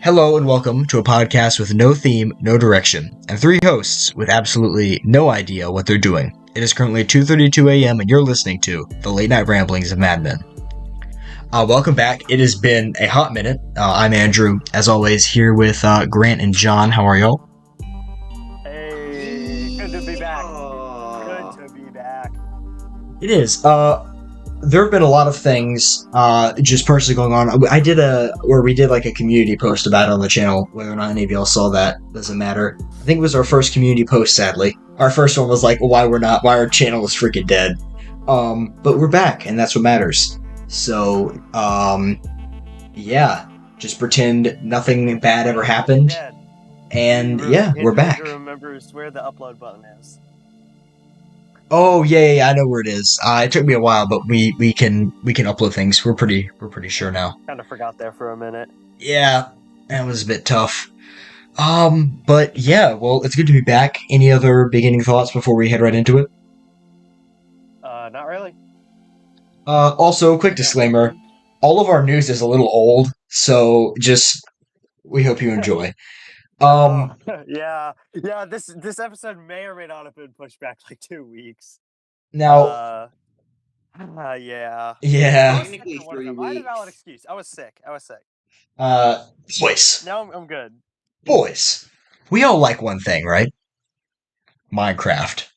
Hello and welcome to a podcast with no theme, no direction, and three hosts with absolutely no idea what they're doing. It is currently 2:32 a.m. and you're listening to the late night ramblings of Madmen. Welcome back. It has been a hot minute. I'm Andrew, as always, here with Grant and John. How are y'all? Hey, good to be back. Good to be back. It is. There have been a lot of things just personally going on. We did like a community post about it on the channel. Whether or not any of y'all saw that doesn't matter. I think it was our first community post, sadly. Our first one was like, why our channel is freaking dead. But we're back, and that's what matters. So, yeah, just pretend nothing bad ever happened. And yeah, we're back. Andrew remembers where the upload button is. Oh yeah, I know where it is. It took me a while, but we can upload things. We're pretty sure now. Kind of forgot there for a minute. Yeah, that was a bit tough. But yeah, well, it's good to be back. Any other beginning thoughts before we head right into it? Not really. Also, quick disclaimer: all of our news is a little old, so we hope you enjoy. Yeah. This episode may or may not have been pushed back like 2 weeks. Now, Yeah. yeah, Technically I had a 3 valid weeks. excuse. I was sick. boys, Now I'm good. boys, we all like one thing, right? Minecraft.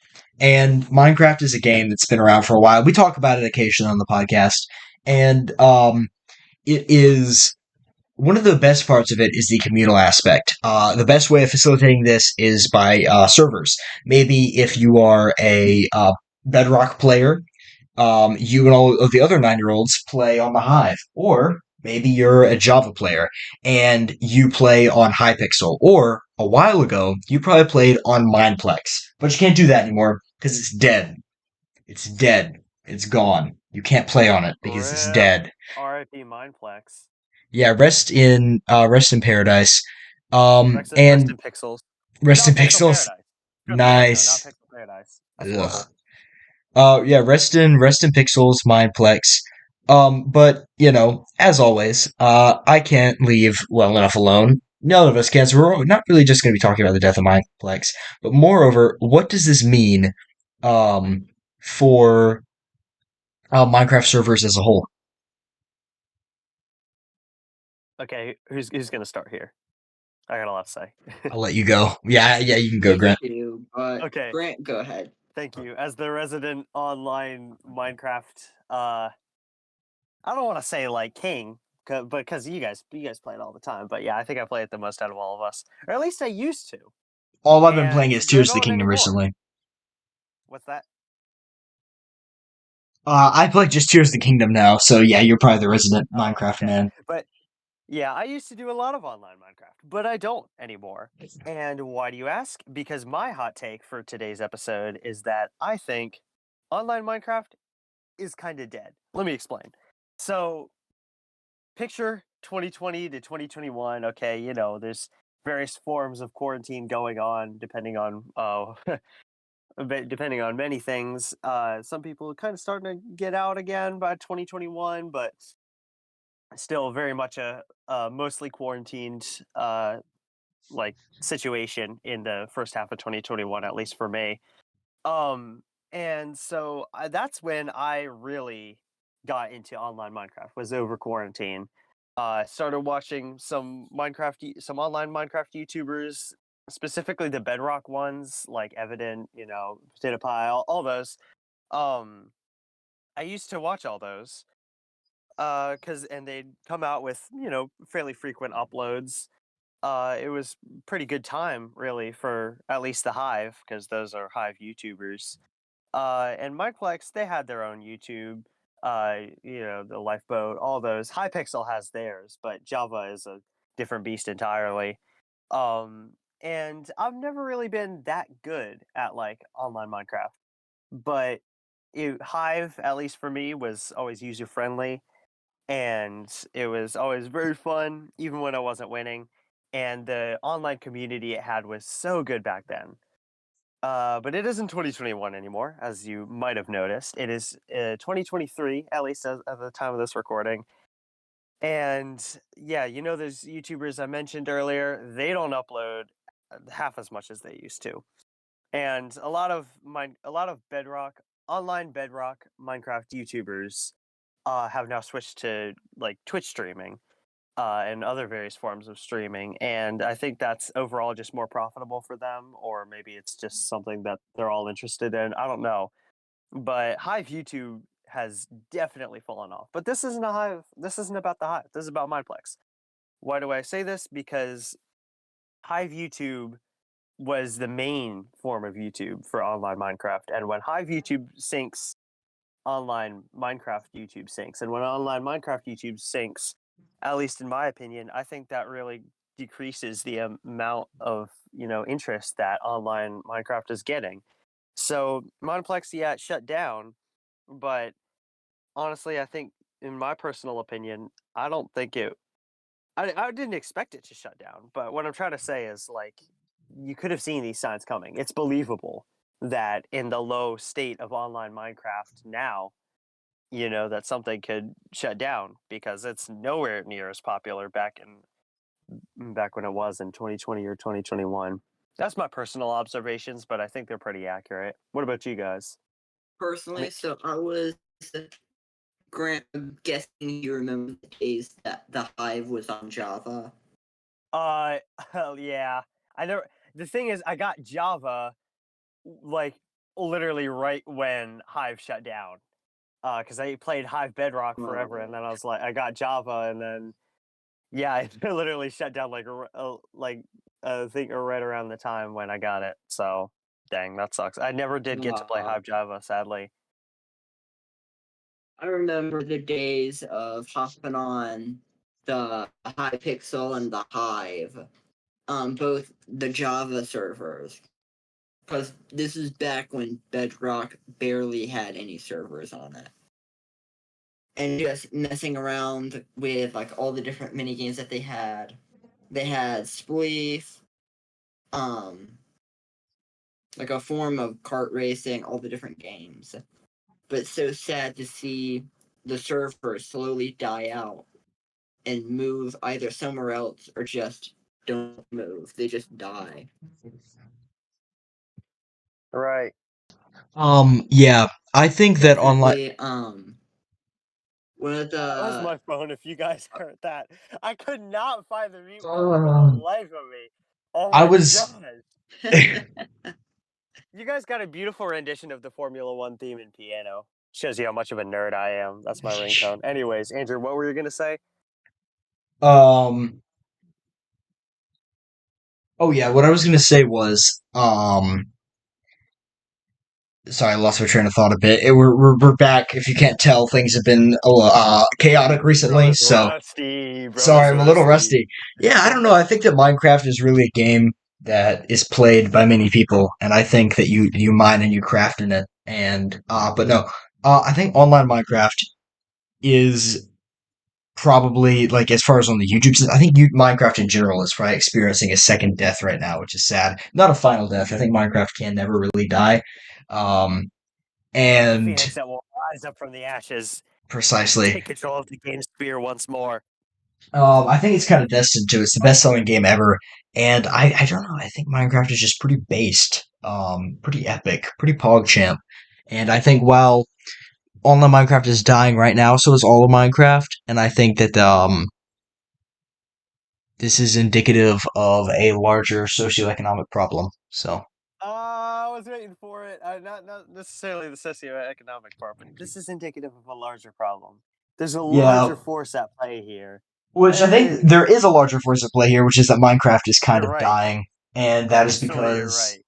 And Minecraft is a game that's been around for a while. We talk about it occasionally on the podcast, and it is one of the best parts of it is the communal aspect. The best way of facilitating this is by servers. Maybe if you are a Bedrock player, you and all of the other 9-year-olds play on the Hive, or maybe you're a Java player and you play on Hypixel, or a while ago you probably played on Mineplex, but you can't do that anymore because it's dead. It's dead. It's gone. You can't play on it because it's dead. R.I.P. Mindplex. Yeah, rest in paradise. Rest And in pixels. rest in Not Pixel pixels. Paradise. Good lord, no, not Nice. Pixel Paradise. That's Ugh. horrible. Yeah, rest in pixels, Mindplex. But as always, I can't leave well enough alone. None of us can. So we're not really just going to be talking about the death of Mindplex, but moreover, what does this mean, for Minecraft servers as a whole? Okay, who's gonna start here? I got a lot to say. I'll let you go. Yeah, you can go, Me Grant. too, but Okay. Grant, go ahead. Thank you. As the resident online Minecraft, I don't want to say like king, but because you guys play it all the time. But yeah, I think I play it the most out of all of us, or at least I used to. All I've been playing is But I Tears of the don't Kingdom anymore. recently. What's that? I play just Tears of the Kingdom now, so yeah, you're probably the resident Minecraft Okay. man. But yeah, I used to do a lot of online Minecraft, but I don't anymore. And why do you ask? Because my hot take for today's episode is that I think online Minecraft is kind of dead. Let me explain. So, picture 2020 to 2021. Okay, there's various forms of quarantine going on depending on depending on many things. Some people are kind of starting to get out again by 2021, but still very much a mostly quarantined like situation in the first half of 2021, at least for me. And so that's when I really got into online Minecraft, was over quarantine. Started watching some online Minecraft YouTubers, specifically the Bedrock ones, like Evident, Potato Pie, all those. I used to watch all those, and they'd come out with fairly frequent uploads. It was pretty good time, really, for at least the Hive, because those are Hive YouTubers. And Mineplex, they had their own YouTube. The Lifeboat, all those. Hypixel has theirs, but Java is a different beast entirely. And I've never really been that good at like online Minecraft, but Hive, at least for me, was always user friendly, and it was always very fun, even when I wasn't winning. And the online community it had was so good back then. But it isn't 2021 anymore, as you might have noticed. It is 2023, at least at the time of this recording. And yeah, those YouTubers I mentioned earlier, they don't upload half as much as they used to. And a lot of Bedrock online Bedrock Minecraft YouTubers have now switched to like Twitch streaming and other various forms of streaming, and I think that's overall just more profitable for them, or maybe it's just something that they're all interested in. I don't know, but Hive YouTube has definitely fallen off. But this isn't a Hive. This isn't about the Hive. This is about Mineplex. Why do I say this? Because Hive YouTube was the main form of YouTube for online Minecraft. And when Hive YouTube syncs, online Minecraft YouTube syncs. And when online Minecraft YouTube syncs, at least in my opinion, I think that really decreases the amount of, interest that online Minecraft is getting. So Monoplex, yeah, it shut down, but honestly, I think in my personal opinion, I don't think I didn't expect it to shut down, but what I'm trying to say is like you could have seen these signs coming. It's believable that in the low state of online Minecraft now, that something could shut down because it's nowhere near as popular back when it was in 2020 or 2021. That's my personal observations, but I think they're pretty accurate. What about you guys? I mean, Personally, so I was Grant. I'm guessing you remember the days that the Hive was on Java. uh, yeah. I never. The thing is, I got Java like literally right when Hive shut down. Because I played Hive Bedrock forever, and then I was like, I got Java, and then yeah, it literally shut down like I think right around the time when I got it. So dang, that sucks. I never did get to play Uh, Hive Java, sadly. I remember the days of hopping on the Hypixel and the Hive, both the Java servers, because this is back when Bedrock barely had any servers on it, and just messing around with like all the different mini games that they had. They had Spleef, um, like a form of kart racing, all the different games. But it's so sad to see the servers slowly die out and move either somewhere else or just don't move. They just die. Right. Yeah, I think that online. Definitely, one of That was the my phone. If you guys heard that, I could not find the mute button for the Uh, life of me. Oh I my was. god! You guys got a beautiful rendition of the Formula One theme in piano. Shows you how much of a nerd I am. That's my ringtone. Anyways, Andrew, what were you gonna say? um. Oh yeah, what I was gonna say was. Sorry, I lost my train of thought a bit. We're back. If you can't tell, things have been chaotic recently. Brother's So rusty. Brother's sorry, I'm a little rusty. rusty. Yeah, I don't know. I think that Minecraft is really a game that is played by many people, and I think that you mine and you craft in it. And but no, I think online Minecraft is probably like as far as on the YouTube. I think Minecraft in general is probably experiencing a second death right now, which is sad. Not a final death. I think Minecraft can never really die. Um, Like the and phoenix that will rise up from the ashes and precisely. take control of the game sphere once more. I think it's kind of destined to. It's the best selling game ever, and I don't know. I think Minecraft is just pretty based, pretty epic, pretty PogChamp, and I think while online Minecraft is dying right now, so is all of Minecraft, and I think that this is indicative of a larger socioeconomic problem. So I was waiting for it. Not necessarily the socioeconomic part, but this is indicative of a larger problem. There's a yeah, larger force at play here. which I think Uh, there is a larger force at play here, which is that Minecraft is kind you're of right. dying, and that is Actually, you're because right.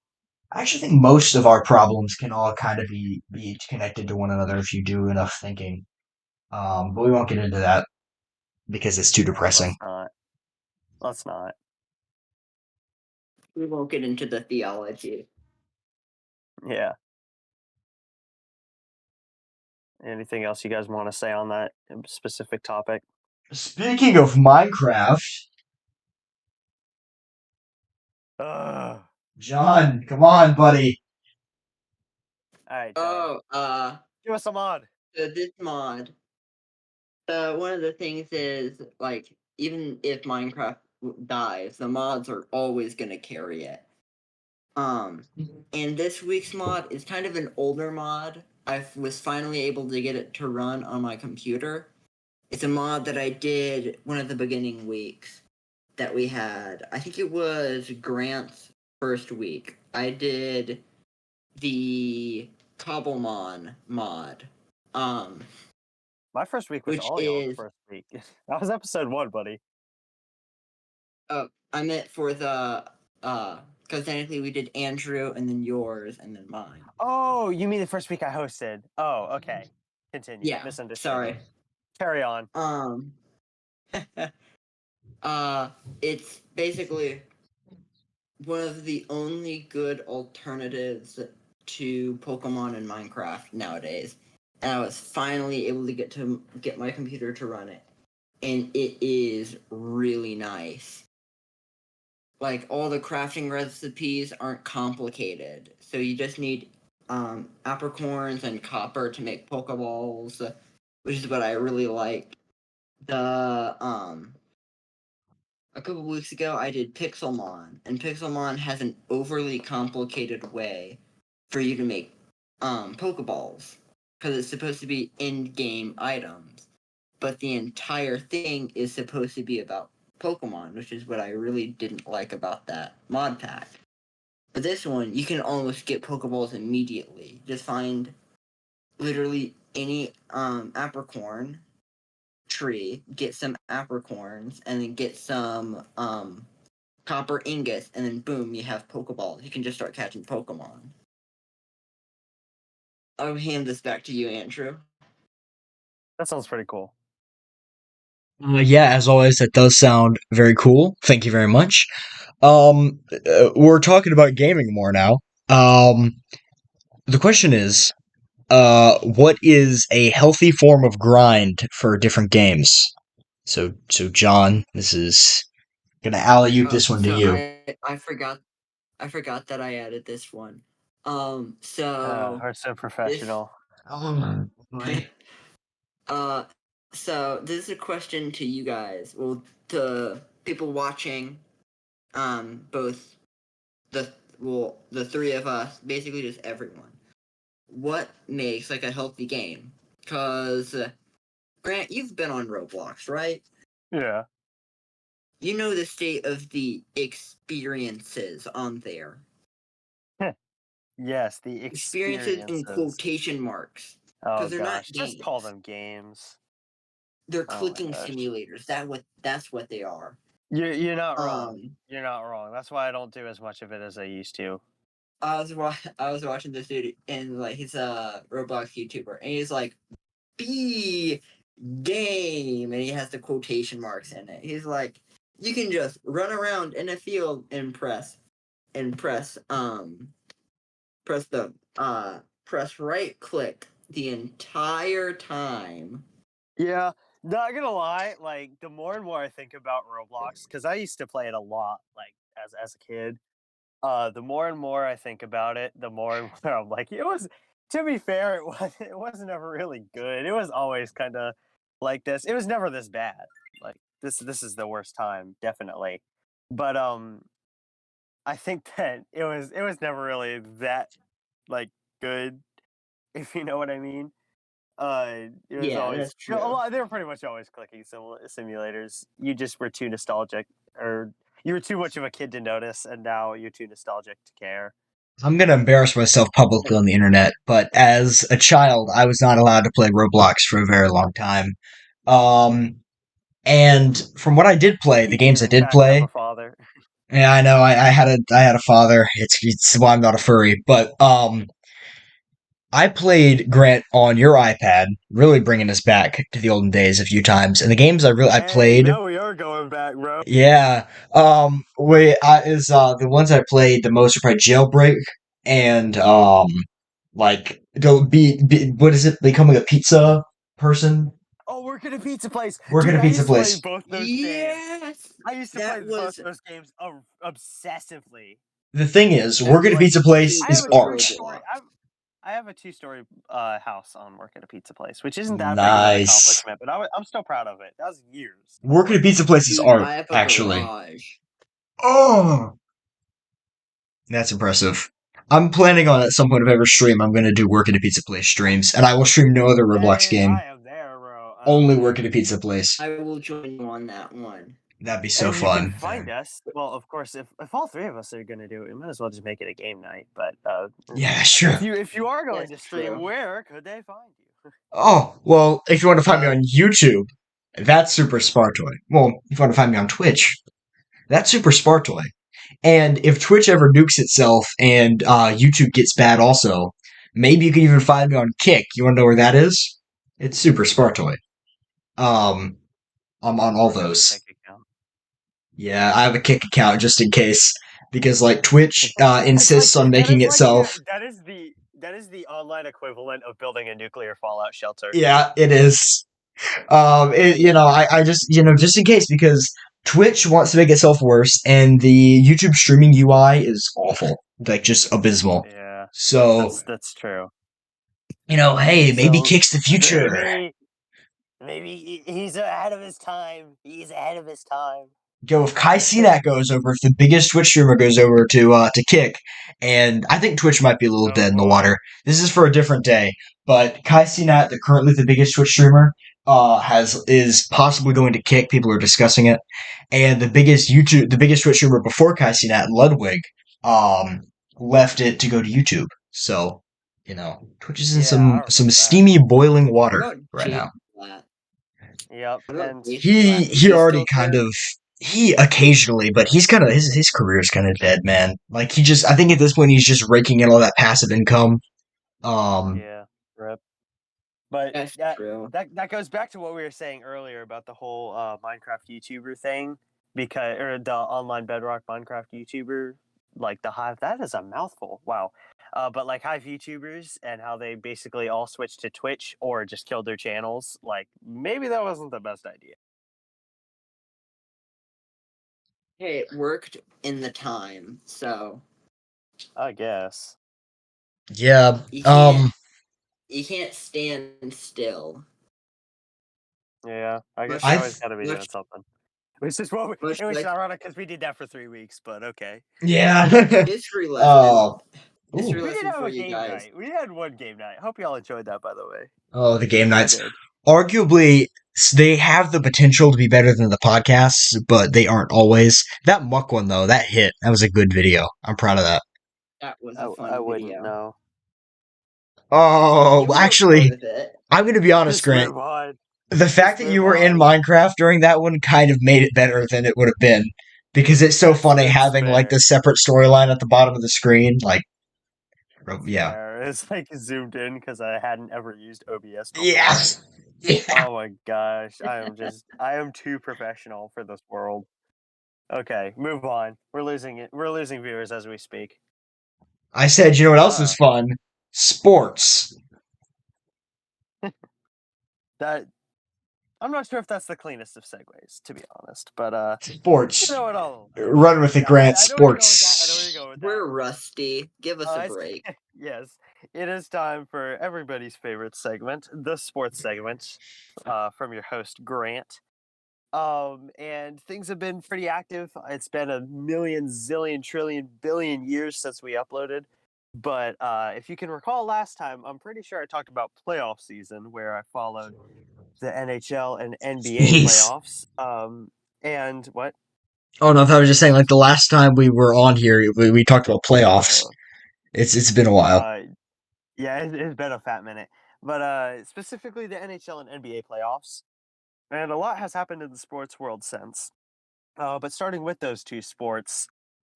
I actually think most of our problems can all kind of be connected to one another if you do enough thinking. But we won't get into that because it's too depressing. Let's not. Let's not. we won't get into the theology. Yeah. Anything else you guys want to say on that specific topic? Speaking of Minecraft, Ugh. John, come on, buddy. All right, John. Oh, Give us a mod. so this mod One of the things is like even if Minecraft dies, the mods are always gonna carry it. And this week's mod is kind of an older mod. I was finally able to get it to run on my computer. It's a mod that I did one of the beginning weeks that we had. I think it was Grant's first week. I did the Cobblemon mod. My first week was Which all y'all's is first week. That was episode 1, buddy. I meant for the because technically we did Andrew and then yours and then mine. Oh, you mean the first week I hosted? Oh, okay. Continue. Yeah, Misunderstood. sorry. Carry on. It's basically one of the only good alternatives to Pokemon in Minecraft nowadays. And I was finally able to get my computer to run it. And it is really nice. Like all the crafting recipes aren't complicated. So you just need apricorns and copper to make Pokeballs, which is what I really like. The a couple weeks ago I did Pixelmon, and Pixelmon has an overly complicated way for you to make Pokeballs because it's supposed to be in-game items, but the entire thing is supposed to be about Pokemon, which is what I really didn't like about that mod pack. For this one, you can almost get Pokeballs immediately. Just find literally any apricorn tree, get some apricorns, and then get some copper ingots, and then boom, you have Pokeballs. You can just start catching Pokemon. I'll hand this back to you, Andrew. That sounds pretty cool. Yeah, as always, that does sound very cool. Thank you very much. We're talking about gaming more now. The question is, what is a healthy form of grind for different games? So John, this is gonna alley-oop this one to So you. I forgot that I added this one. So We're so this professional. Oh, boy. uh so this is a question to you guys. Well, to people watching, both the three of us, basically just everyone. What makes like a healthy game? Cause Grant, you've been on Roblox, right? Yeah. You know the state of the experiences on there. Yes, the Experiences in experiences. quotation marks. Oh Because they're not gosh, just call games. them games. They're Oh my clicking gosh. simulators. That's what they are. You're not wrong. Um You're not wrong. That's why I don't do as much of it as I used to. I was watching this dude and like he's a Roblox YouTuber and he's like B game and he has the quotation marks in it. He's like, you can just run around in a field and press press the press right click the entire time. Yeah, not gonna lie, like the more and more I think about Roblox, because I used to play it a lot, like as a kid. The more and more I think about it, the more and more I'm like, it was. To be fair, it wasn't ever really good. It was always kind of like this. It was never this bad. Like this is the worst time, definitely. But I think that it was never really that like good, if you know what I mean. It was Yeah, always that's true. they were pretty much always clicking simulators. You just were too nostalgic, or you were too much of a kid to notice, and now you're too nostalgic to care. I'm gonna embarrass myself publicly on the internet, but as a child, I was not allowed to play Roblox for a very long time. Um, and from what I did play, the You games I didn't did back up a play, father. yeah, I know I had a father. It's why I'm not a furry, but I played Grant on your iPad, really bringing us back to the olden days a few times. And the games I Hey, played, now we are going back, bro. yeah, the ones I played the most are probably Jailbreak and like what is it? Becoming a pizza person, Oh, work at a pizza place, work at dude. a I pizza used to play place. both those games. Yes, I used to play that both was those games obsessively. The thing is, work that's at a like pizza place I have is peak a of true art. story. Roblox. I have a 2-story house on work at a pizza place, which isn't that big of an Nice. accomplishment, but I'm still proud of it. That was years. Working at pizza place is Dude, art, I have a actually. garage. Oh, that's impressive. I'm planning on at some point, if I ever stream, I'm going to do work at a pizza place streams, and I will stream no other Roblox Hey, game. I am there, bro. Only I'm work at there. a pizza place. I will join you on that one. That'd be so And you can fun. find us. Well, of course, if all three of us are gonna do it, we might as well just make it a game night. But Yeah, sure. if you are going to That's stream, true. where could they find you? Oh, well, if you want to find me Uh, on YouTube, that's SuperSpartoi. Well, if you want to find me on Twitch, that's SuperSpartoi. And if Twitch ever nukes itself and YouTube gets bad also, maybe you can even find me on Kick. You want to know where that is? It's SuperSpartoi. Um, I'm on all I have a those. Kick account. Yeah, I have a Kick account just in case. Because, like, Twitch It's like insists on making itself. that is the online equivalent of building a nuclear fallout shelter. Yeah, it is. I just, just in case, because Twitch wants to make itself worse, and the YouTube streaming UI is awful, like just abysmal. Yeah, So, that's true. Hey, maybe So Kick's the future. maybe he's ahead of his time. He's ahead of his time. Go if Kai Cenat goes over, if the biggest Twitch streamer goes over to Kick, and I think Twitch might be a little Oh dead in the boy. water. This is for a different day, but Kai Cenat, currently the biggest Twitch streamer, is possibly going to Kick. People are discussing it, and the biggest Twitch streamer before Kai Cenat, Ludwig, left it to go to YouTube. So, Twitch is in Yeah, I some remember that. steamy boiling what water about right Jason now. Blatt? Yep, What about and Jason He Blatt? Is he he already still kind there? of he occasionally, but he's kind of his career is kind of dead, man. Like I think at this point he's just raking in all that passive income. Um, yeah, rip. But That's true. that goes back to what we were saying earlier about the whole Minecraft YouTuber thing, because or the online Bedrock Minecraft YouTuber, like the Hive. That is a mouthful. Wow. But like Hive YouTubers and how they basically all switched to Twitch or just killed their channels. Like maybe that wasn't the best idea. Hey, it worked in the time, so I guess. yeah. you can't stand still. Yeah. I guess you Much I always got to be doing much something. Which is what much it was like ironic because we did that for 3 weeks, but okay. yeah. history lesson. Oh, History ooh. We did lesson have for a you game guys. night. We had one game night. Hope y'all enjoyed that, by the way. Oh, the game I nights. did. Arguably, they have the potential to be better than the podcasts, but they aren't always. That Muck one though, that hit. That was a good video. I'm proud of that. That was a I fun wouldn't video. know. Oh, You were a part actually, of it. I'm gonna be honest, Just Grant. move on. The Just fact that you move were in on. Minecraft during that one kind of made it better than it would have been because it's so funny That's having like fair. the separate storyline at the bottom of the screen. Like, That's yeah, fair. It's like zoomed in because I hadn't ever used OBS before. yes, yeah. Oh my gosh. I am too professional for this world. Okay, move on. We're losing it. We're losing viewers as we speak. I said, you know what else is Ah, fun? Sports. that I'm not sure if that's the cleanest of segues, to be honest. But you Sports. know what? I'll Run with it, yeah, Grant. I know where you're going with that. I know where you're Sports. going with that. We're rusty. Give us a It's, break. yes, it is time for everybody's favorite segment, the sports segment, from your host Grant. And things have been pretty active. It's been a million, zillion, trillion, billion years since we uploaded. But if you can recall last time, I'm pretty sure I talked about playoff season where I followed the NHL and NBA Jeez. playoffs. And what? Oh no, I was just saying. Like the last time we were on here, we talked about playoffs. Uh, It's been a while. uh, yeah, it's been a fat minute. But specifically the NHL and NBA playoffs. And a lot has happened in the sports world since. But starting with those two sports,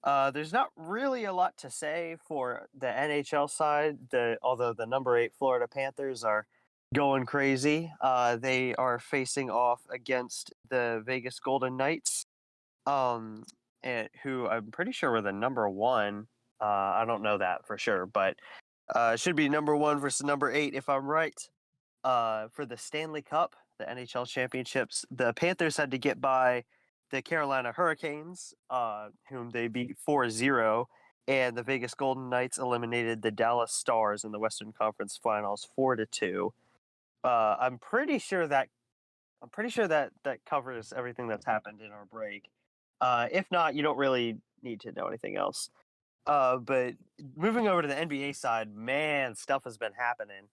there's not really a lot to say for the NHL side. Although the number 8 Florida Panthers are going crazy, they are facing off against the Vegas Golden Knights, um, and who I'm pretty sure were the number 1. I don't know that for sure, but it should be number 1 versus number 8 if I'm right. For the Stanley Cup, the NHL championships, the Panthers had to get by the Carolina Hurricanes, whom they beat 4-0, and the Vegas Golden Knights eliminated the Dallas Stars in the Western Conference Finals 4-2. I'm pretty sure that covers everything that's happened in our break. If not, you don't really need to know anything else. But moving over to the NBA side, man, stuff has been happening.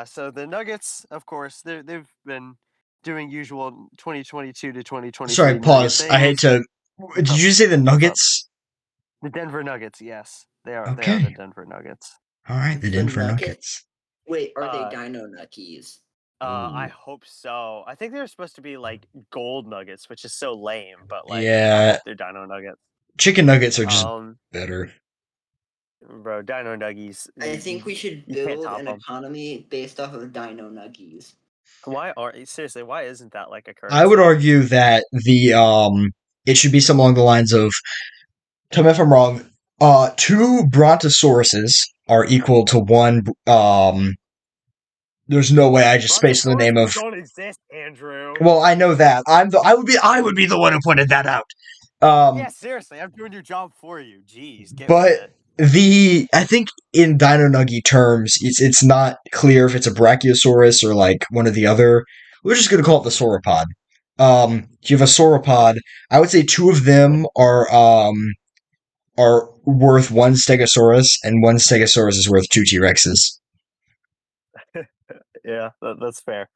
So the Nuggets, of course, they've been doing usual 2022 to 2023 Sorry, Nugget pause. I hate things. to. Did you say the What's up? Nuggets? The Denver Nuggets, yes, they are. They are Okay. the Denver Nuggets. All right, the The Denver Nuggets? Nuggets. Wait, are they Uh, Dino Nuckies? I Ooh. hope so. I think they're supposed to be like gold nuggets, which is so lame. But like, I Yeah, hope they're Dino Nuggets. chicken nuggets are just Um, better. bro, Dino Nuggies, I think we should you can't build top an them. economy based off of Dino Nuggies. Why are seriously? Why isn't that like a I would currency? argue that it should be something along the lines of, tell me if I'm wrong, two brontosauruses are equal to one there's no way I just spaced the name of. Brontosauruses don't exist, Andrew. Well, I know that. I would be the one who pointed that out. Yeah, seriously, I'm doing your job for you. Jeez, get with But it. I think in Dino Nugget terms, it's not clear if it's a Brachiosaurus or like one of the other. We're just gonna call it the sauropod. You have a sauropod. I would say two of them are worth one Stegosaurus, and one Stegosaurus is worth two T-Rexes. Yeah, that's fair.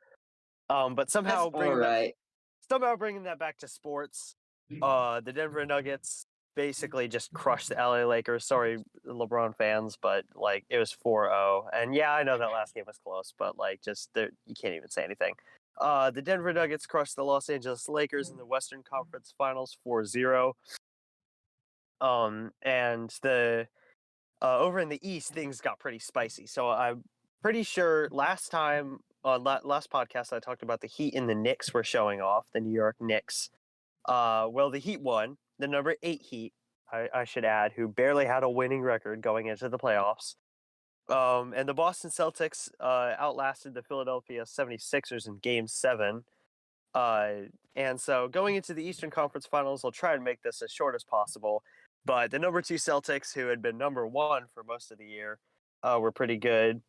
But That's somehow alright. bringing that back to sports, the Denver Nuggets basically just crushed the LA Lakers. Sorry, LeBron fans, but like it was 4-0. And yeah, I know that last game was close, but like just you can't even say anything. The Denver Nuggets crushed the Los Angeles Lakers in the Western Conference Finals 4-0. And the over in the East, things got pretty spicy. So I'm pretty sure last time on last podcast I talked about the Heat and the Knicks were showing off, the New York Knicks. Well, the Heat won. The number 8 Heat, I should add, who barely had a winning record going into the playoffs. And the Boston Celtics outlasted the Philadelphia 76ers in Game 7. And so going into the Eastern Conference Finals, I'll try and make this as short as possible. But the number 2 Celtics, who had been number 1 for most of the year, were pretty good.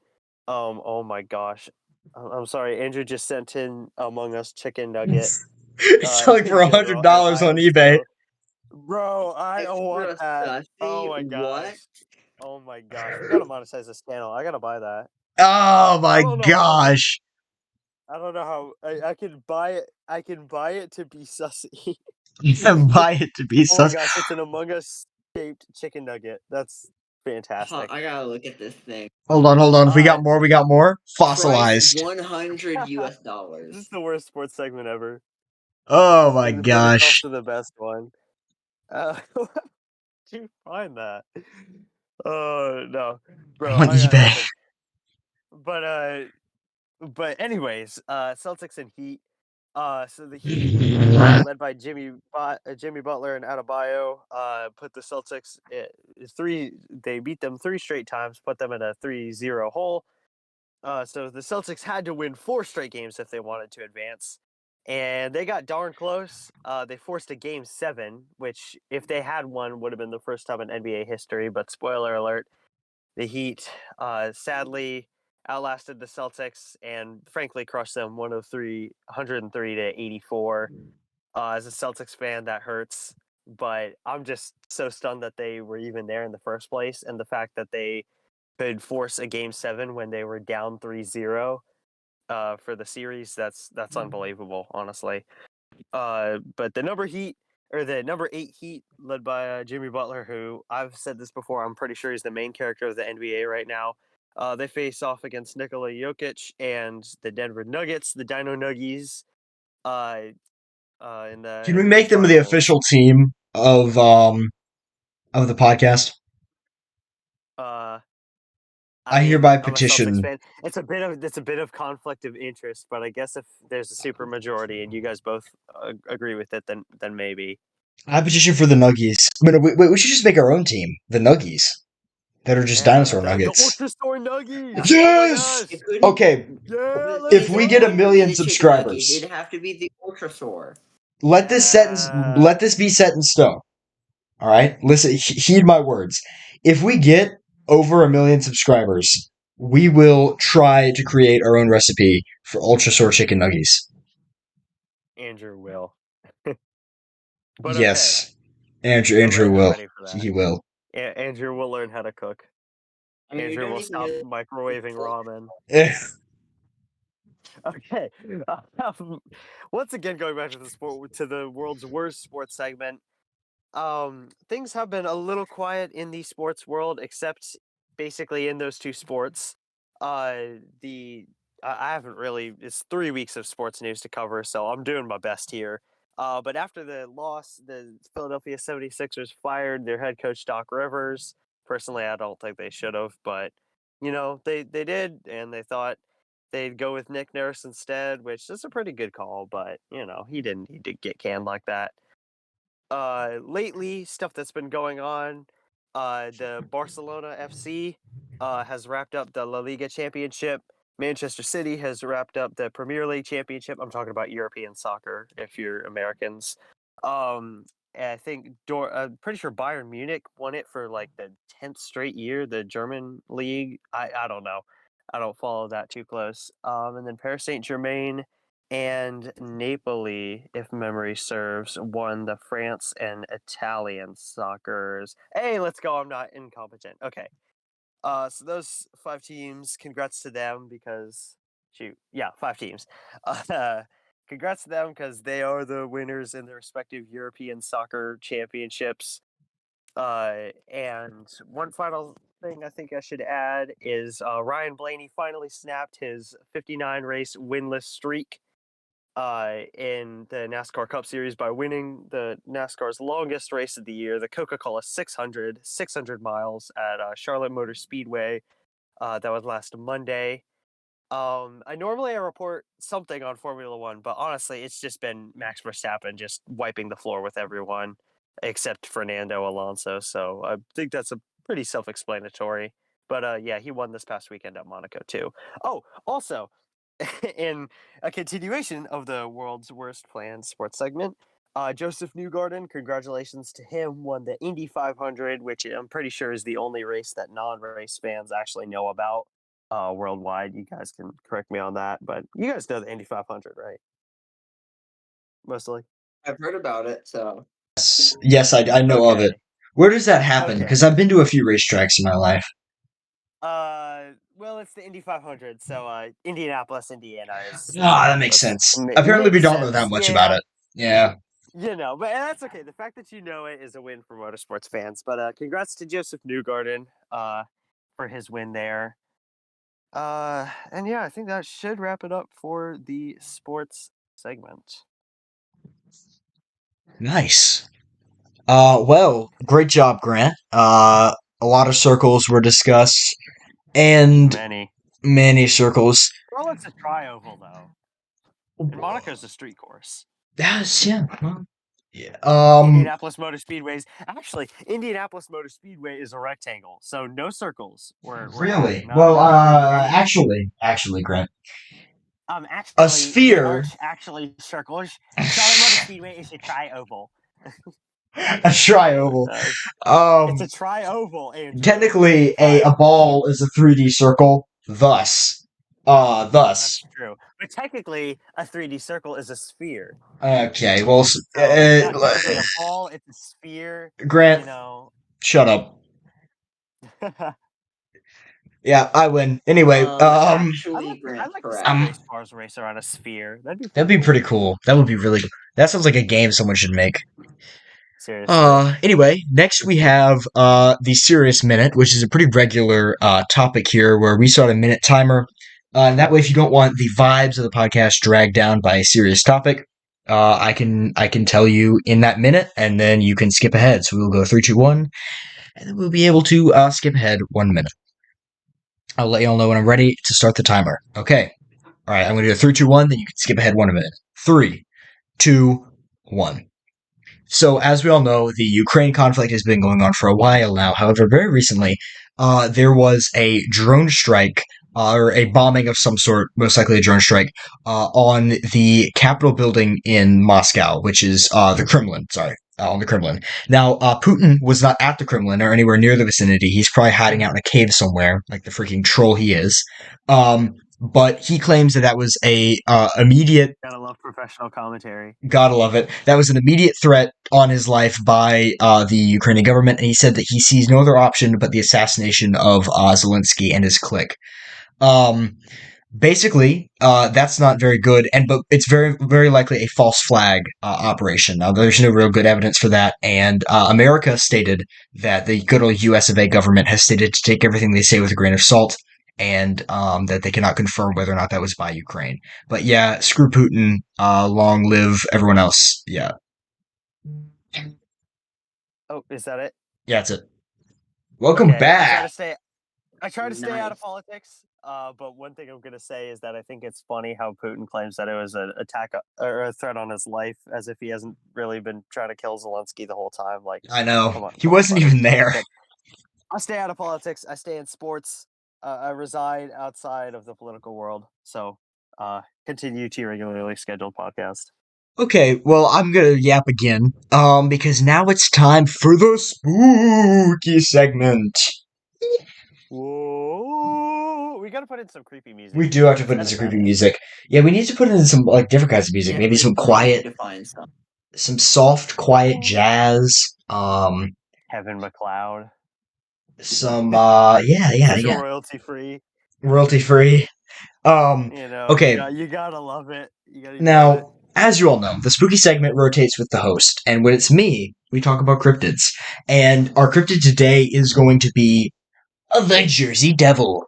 Oh my gosh. I'm sorry, Andrew just sent in Among Us chicken nugget It's selling for in general, and $100 I on am eBay. so bro. I want Extra that. Oh sussy? my gosh. What? Oh my gosh. We gotta monetize this channel. I gotta buy that. Oh I my don't know how, but gosh! I don't know how I can buy it. I can buy it to be sussy. You can buy it to be Oh my sus. gosh, it's an Among Us shaped chicken nugget. That's fantastic. I gotta look at this thing. Hold on. We Uh, got more. We got more. Price Fossilized. 100 US this is dollars. the worst sports segment ever. Oh my But it's gosh! also the best one. Where did you find that? Oh no, bro, On I got eBay. nothing. But anyways, Celtics and Heat. So the Heat, led by Jimmy Butler and Adebayo, put the Celtics three. They beat them 3 straight times, put them in a 3-0 hole. So the Celtics had to win 4 straight games if they wanted to advance, and they got darn close. They forced a Game 7, which, if they had won, would have been the first time in NBA history. But spoiler alert: the Heat, sadly, outlasted the Celtics and frankly crushed them 103 to 84. As a Celtics fan, that hurts, but I'm just so stunned that they were even there in the first place, and the fact that they could force a Game 7 when they were down 3-0 for the series. That's unbelievable, honestly. But the number 8 Heat, led by Jimmy Butler, who I've said this before, I'm pretty sure he's the main character of the NBA right now. They face off against Nikola Jokic and the Denver Nuggets, the Dino Nuggies, in the Can we NBA make them the Finals. official team of the podcast? Uh, I I mean, hereby I'm a Celtics petition. fan. It's a bit of conflict of interest, but I guess if there's a super majority and you guys both agree with it, then maybe. I petition for the Nuggies. I mean, we should just make our own team, the Nuggies, that are just Yeah, dinosaur the nuggets. Ultra Store Nuggies. Oh my Yes. gosh. It couldn't. Okay, Yeah, let's if we get a It go. couldn't be million the chicken nugget. subscribers, It'd have to be the Ultrasaur. let Yeah. this be set in stone. All right, listen, heed my words. If we get over 1 million subscribers, we will try to create our own recipe for ultra sore chicken nuggets. Andrew will. But okay, Yes, Andrew. I'm Andrew ready. I'm will. ready for that. He will. Andrew will learn how to cook. I mean, we Andrew don't will even stop know. microwaving ramen. Eh, Okay. Once again, going back to the world's worst sports segment. Things have been a little quiet in the sports world, except basically in those two sports. The I haven't really. It's 3 weeks of sports news to cover, so I'm doing my best here. But after the loss, the Philadelphia 76ers fired their head coach Doc Rivers. Personally, I don't think they should have, but they did, and they thought they'd go with Nick Nurse instead, which is a pretty good call. But he didn't need to get canned like that. Lately, stuff that's been going on, the Barcelona FC has wrapped up the La Liga championship. Manchester City has wrapped up the Premier League championship. I'm talking about European soccer if you're Americans. And I think I'm pretty sure Bayern Munich won it for like the 10th straight year, the German league. I don't know. I don't follow that too close. And then Paris Saint-Germain and Napoli, if memory serves, won the France and Italian soccer's. Hey, let's go. I'm not incompetent. Okay. So those 5 teams, congrats to them because, shoot, yeah, 5 teams. Uh, congrats to them because they are the winners in their respective European soccer championships. And one final thing I think I should add is Ryan Blaney finally snapped his 59 race winless streak in the NASCAR Cup Series by winning the NASCAR's longest race of the year, the Coca-Cola 600 miles at Charlotte Motor Speedway. That was last Monday. I report something on Formula One, but honestly, it's just been Max Verstappen just wiping the floor with everyone except Fernando Alonso. So I think that's a pretty self-explanatory. But yeah, he won this past weekend at Monaco too. Oh, also, in a continuation of the world's worst planned sports segment, Joseph Newgarden, congratulations to him, won the Indy 500, which I'm pretty sure is the only race that non-race fans actually know about worldwide. You guys can correct me on that, but you guys know the Indy 500, right? Mostly. I've heard about it, so yes, I know of it. Okay. Where does that happen? Okay. Because I've been to a few racetracks in my life. Well, it's the Indy 500, so Indianapolis, Indiana is Ah, that makes Indianapolis. sense. Apparently, we Makes don't know that sense. much about Yeah. it. Yeah. But that's okay. The fact that you know it is a win for motorsports fans. But congrats to Joseph Newgarden for his win there. And yeah, I think that should wrap it up for the sports segment. Nice. Well, great job, Grant. A lot of circles were discussed, and many circles. Well, it's a tri-oval, though. And Monaco's a street course. Yes, yeah. Well, yeah. Indianapolis Motor Speedway's actually Indianapolis Motor Speedway is a rectangle, so no circles. We're Really? having Well, any. actually, Grant, a Actually, they sphere, aren't actually circles. Charlotte Motor Speedway is a tri-oval. a tri-oval. It's a tri-oval, Andrew. Technically, a ball is a 3D circle. Thus. That's true. But technically, a 3D circle is a sphere. Okay, well, So it's not technically a ball; it's a sphere. Grant, shut up. Yeah, I win. Anyway, actually, Grant's I'd like to see correct. race cars race around a sphere. That'd be pretty cool. That would be really cool. That sounds like a game someone should make. Seriously. Anyway, next we have the serious minute, which is a pretty regular topic here where we start a minute timer. And that way, if you don't want the vibes of the podcast dragged down by a serious topic, I can tell you in that minute, and then you can skip ahead. So we'll go 3, 2, 1, and then we'll be able to skip ahead 1 minute. I'll let y'all know when I'm ready to start the timer. Okay. All right, I'm going to do a 3, 2, 1, then you can skip ahead 1 minute. 3, 2, 1. So, as we all know, the Ukraine conflict has been going on for a while now. However, very recently, there was a drone strike, or a bombing of some sort, most likely a drone strike, on the Capitol building in Moscow, which is the Kremlin, sorry. on the Kremlin. Now, Putin was not at the Kremlin or anywhere near the vicinity. He's probably hiding out in a cave somewhere, like the freaking troll he is. But he claims that was a immediate. Gotta love professional commentary. Gotta love it. That was an immediate threat on his life by the Ukrainian government, and he said that he sees no other option but the assassination of Zelensky and his clique. Um, Basically, that's not very good, but it's very, very likely a false flag operation. Now, there's no real good evidence for that, and America stated that the good old U.S. of A. government has stated to take everything they say with a grain of salt, and that they cannot confirm whether or not that was by Ukraine. But yeah, screw Putin. Long live everyone else. Yeah, Oh, is that it? yeah, that's it. Welcome Okay, back. I try to stay out of Nice. politics. But one thing I'm gonna say is that I think it's funny how Putin claims that it was an attack or a threat on his life, as if he hasn't really been trying to kill Zelensky the whole time. Like, I know he come on, wasn't buddy. even there. But I stay out of politics. I stay in sports. I reside outside of the political world. So, continue to your regularly scheduled podcast. Okay, well, I'm gonna yap again, because now it's time for the spooky segment. Whoa! We gotta put in some creepy music. We do have to Let's put in edit some that creepy in. music. Yeah, we need to put in some like different kinds of music. Yeah, Maybe we some really need quiet, to find some. some soft, quiet Whoa. jazz. Kevin McLeod. Some yeah, Royalty free. royalty free. Um, You know, okay. you gotta love it. You love it. Now, as you all know, the spooky segment rotates with the host, and when it's me, we talk about cryptids. And our cryptid today is going to be the Jersey Devil.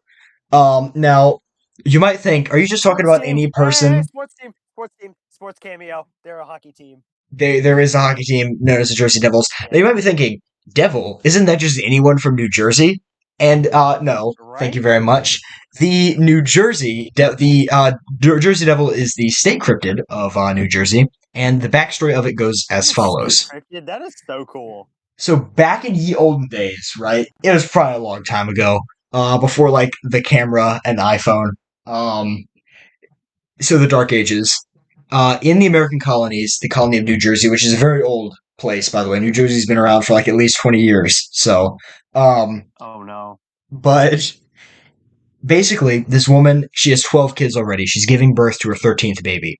Now, you might think, are you just talking Sports about team. any Hey, person? sports team. Sports cameo. They're a hockey team. There is a hockey team known as the Jersey Devils. Now, you Yeah. might be thinking, Devil, isn't that just anyone from New Jersey? And no, thank you Right? very much. The New Jersey, Jersey Devil is the state cryptid of New Jersey, and the backstory of it goes as The state follows. cryptid. That is so cool. So back in ye olden days, right? It was probably a long time ago, before like the camera and iPhone. Um, so the Dark Ages. In the American colonies, the colony of New Jersey, which is a very old place, by the way. New Jersey's been around for like at least 20 years. So, Oh no. but basically, this woman, she has 12 kids already. She's giving birth to her 13th baby.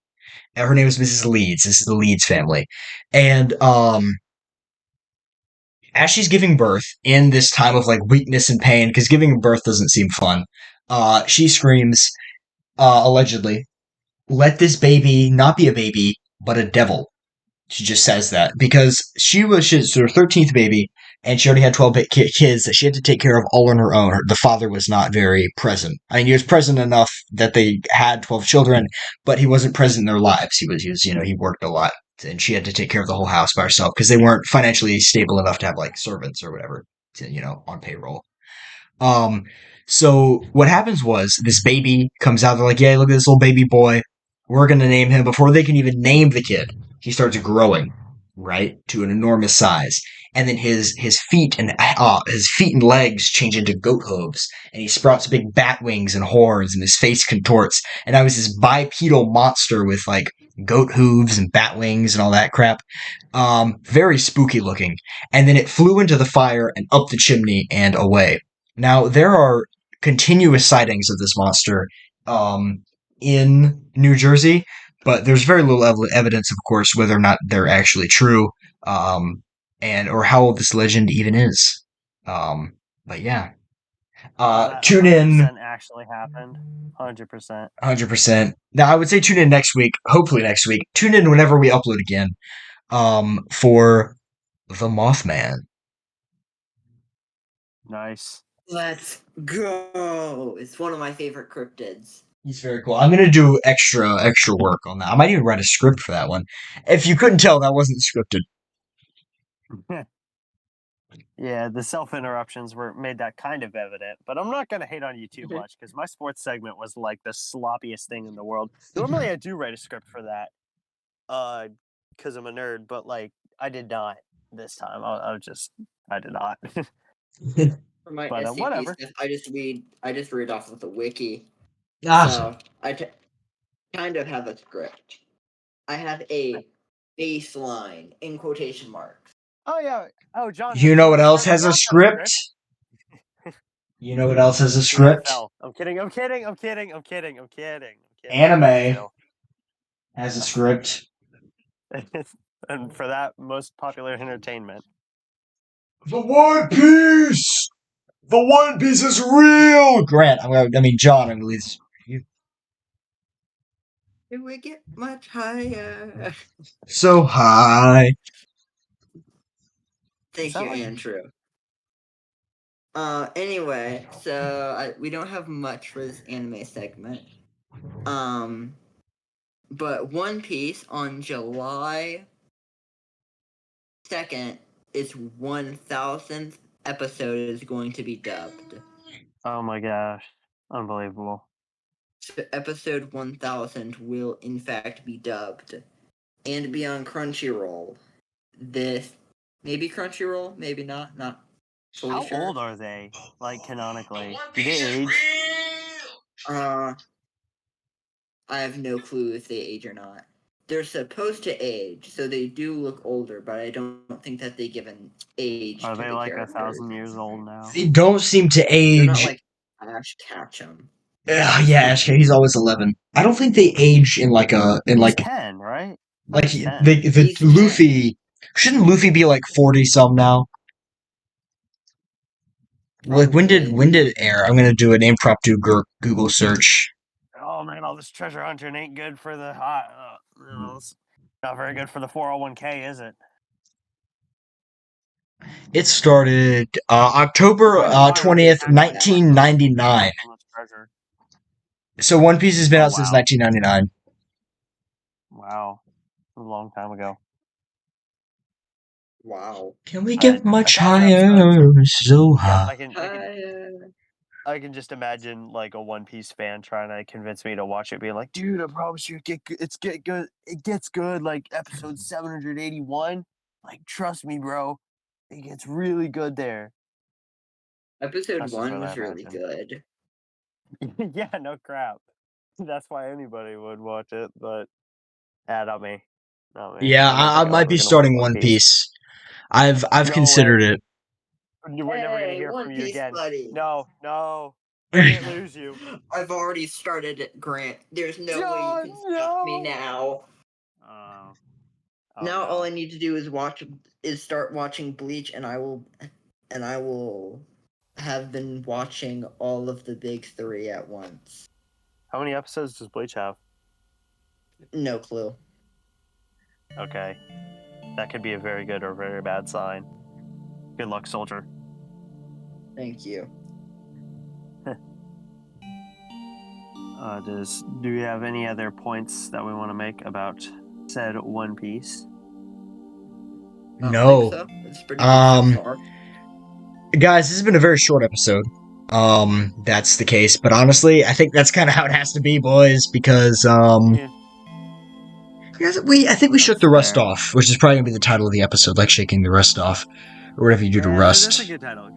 And her name is Mrs. Leeds. This is the Leeds family. And, as she's giving birth in this time of like weakness and pain, because giving birth doesn't seem fun, she screams, allegedly, let this baby not be a baby, but a devil. She just says that because she's her 13th baby, and she already had 12 kids that she had to take care of all on her own. The father was not very present. I mean, he was present enough that they had 12 children, but he wasn't present in their lives. He worked a lot, and she had to take care of the whole house by herself because they weren't financially stable enough to have like servants or whatever, on payroll. Um, so what happens was this baby comes out. They're like, "Yeah, look at this little baby boy. We're gonna name him." Before they can even name the kid, he starts growing, right, to an enormous size, and then his feet and legs change into goat hooves, and he sprouts big bat wings and horns, and his face contorts, and I was this bipedal monster with like goat hooves and bat wings and all that crap. Very spooky looking, and then it flew into the fire and up the chimney and away. Now, there are continuous sightings of this monster in New Jersey, but there's very little evidence, of course, whether or not they're actually true, and or how old this legend even is. But yeah, That tune in 100% actually happened. 100%. 100%. Now, I would say tune in next week. Hopefully next week. Tune in whenever we upload again. For the Mothman. Nice. Let's go. It's one of my favorite cryptids. He's very cool. I'm gonna do extra work on that. I might even write a script for that one. If you couldn't tell, that wasn't scripted. Yeah, the self interruptions made that kind of evident, but I'm not gonna hate on you too much because my sports segment was like the sloppiest thing in the world. Normally, I do write a script for that, because I'm a nerd, but like I did not this time. I did not. For my But SCP whatever. stuff, I just read off of the wiki. Ah, So kind of have a script. I have a baseline in quotation marks. Oh yeah. Oh, John. You have know what else everyone has a else got script? You know what else has a The script? NFL. I'm kidding. Anime Still. has a script. And for that, most popular entertainment. The One Piece! The One Piece is real! Grant, John, I'm gonna leave this for you. Can we get much higher? So high. Thank you, Andrew. Anyway, so we don't have much for this anime segment. But One Piece on July 2nd, its 1000th episode is going to be dubbed. Oh my gosh. Unbelievable. So episode 1000 will in fact be dubbed and be on Crunchyroll. Maybe Crunchyroll, maybe not fully How sure. old are they? Like canonically, do they age? I have no clue if they age or not. They're supposed to age, so they do look older, but I don't think that they give an age Are to they the like characters. 1,000 years old now? They don't seem to They're not age. like Ash Ketchum. Yeah, he's always 11. I don't think they age in He's 10, right? like He's 10. the He's Luffy. Shouldn't Luffy be like 40 some now? Like when did it air? I'm gonna do an impromptu Google search. Oh man, all this treasure hunting ain't good for the hot. It's not very good for the 401k, is it? It started October 20th, 1999. So One Piece has been out since 1999. Wow, a long time ago. Wow. Can we get much higher? So high. I can just imagine like a One Piece fan trying to convince me to watch it, being like, "Dude, I promise you, it gets good. Like episode 781. Like, trust me, bro, it gets really good there." Episode 1 was really good. Yeah, no crap. That's why anybody would watch it, but not me. Yeah, I might be starting One Piece. I've considered it. We're never gonna hear from you again. Buddy. No. I can't lose you. I've already started it, Grant. There's no way you can stop me now. Now all I need to do is start watching Bleach, and I will have been watching all of the big three at once. How many episodes does Bleach have? No clue. Okay. That could be a very good or very bad sign. Good luck, soldier. Thank you. Do we have any other points that we want to make about said One Piece? No. So. It's pretty good so far. Guys, this has been a very short episode. That's the case, but honestly, I think that's kind of how it has to be, boys, because I think we shook the rust off, which is probably gonna be the title of the episode, like shaking the rust off, or whatever you do to rust. That's a good title.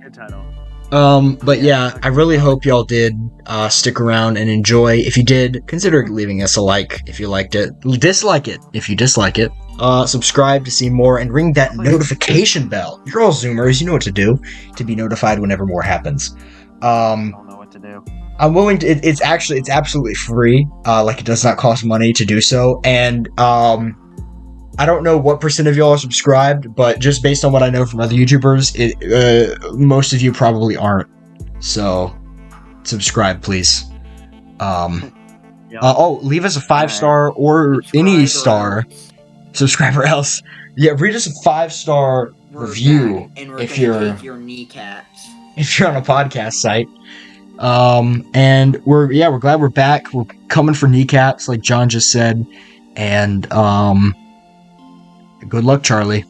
But yeah, I really hope y'all did stick around and enjoy. If you did, consider leaving us a like if you liked it. Dislike it if you dislike it. Subscribe to see more and ring that notification bell. You're all Zoomers, you know what to do to be notified whenever more happens. I don't know what to do. I'm willing to. It's absolutely free. Like it does not cost money to do so, and I don't know what % of y'all are subscribed, but just based on what I know from other YouTubers, most of you probably aren't. So, subscribe, please. Leave us a 5-star or any star. Subscribe or else. Yeah, read us a 5-star review if you're your kneecaps. If you're on a podcast site. And we're glad we're back. We're coming for kneecaps, like John just said, and good luck, Charlie.